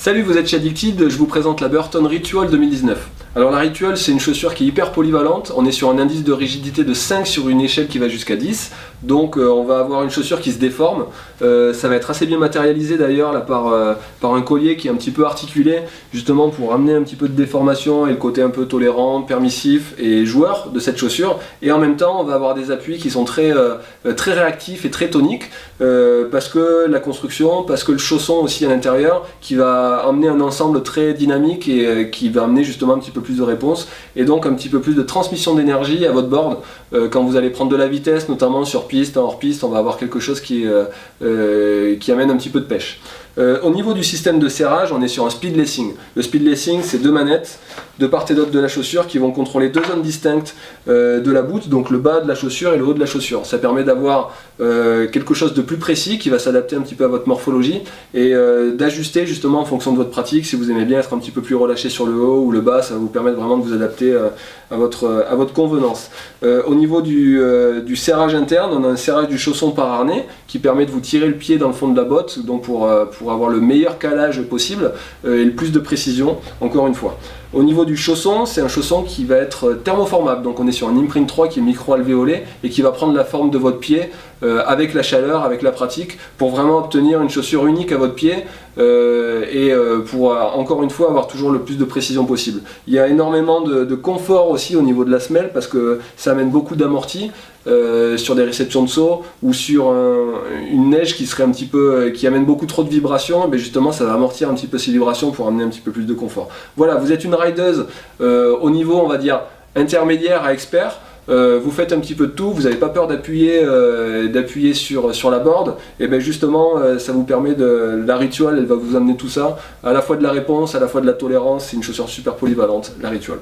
Salut, vous êtes chez Addicted, je vous présente la Burton Ritual 2019. Alors la Ritual, c'est une chaussure qui est hyper polyvalente, on est sur un indice de rigidité de 5 sur une échelle qui va jusqu'à 10, donc on va avoir une chaussure qui se déforme, ça va être assez bien matérialisé d'ailleurs là, par un collier qui est un petit peu articulé, justement pour amener un petit peu de déformation et le côté un peu tolérant, permissif et joueur de cette chaussure, et en même temps on va avoir des appuis qui sont très réactifs et très toniques, parce que la construction, parce que le chausson aussi à l'intérieur, qui va amener un ensemble très dynamique et qui va amener justement un petit peu plus de réponse et donc un petit peu plus de transmission d'énergie à votre board quand vous allez prendre de la vitesse, notamment sur piste, hors piste, on va avoir quelque chose qui amène un petit peu de pêche. Au niveau du système de serrage, on est sur un speed lacing. Le speed lacing, c'est deux manettes de part et d'autre de la chaussure qui vont contrôler deux zones distinctes de la boot, donc le bas de la chaussure et le haut de la chaussure. Ça permet d'avoir quelque chose de plus précis qui va s'adapter un petit peu à votre morphologie et d'ajuster justement en fonction de votre pratique. Si vous aimez bien être un petit peu plus relâché sur le haut ou le bas, ça va vous permettre vraiment de vous adapter à votre convenance. Au niveau du serrage interne, on a un serrage du chausson par harnais qui permet de vous tirer le pied dans le fond de la botte, donc pour avoir le meilleur calage possible et le plus de précision, encore une fois. Au niveau du chausson, c'est un chausson qui va être thermoformable, donc on est sur un Imprint 3 qui est micro-alvéolé et qui va prendre la forme de votre pied avec la chaleur, avec la pratique, pour vraiment obtenir une chaussure unique à votre pied pour encore une fois avoir toujours le plus de précision possible. Il y a énormément de confort aussi au niveau de la semelle parce que ça amène beaucoup d'amorti sur des réceptions de saut ou sur une neige qui serait un petit peu qui amène beaucoup trop de vibrations, mais justement ça va amortir un petit peu ces vibrations pour amener un petit peu plus de confort. Voilà, vous êtes une rideuse au niveau on va dire intermédiaire à expert. Vous faites un petit peu de tout, vous n'avez pas peur d'appuyer sur la board, et bien justement ça vous permet la Ritual, elle va vous amener tout ça, à la fois de la réponse, à la fois de la tolérance. C'est une chaussure super polyvalente, la Ritual.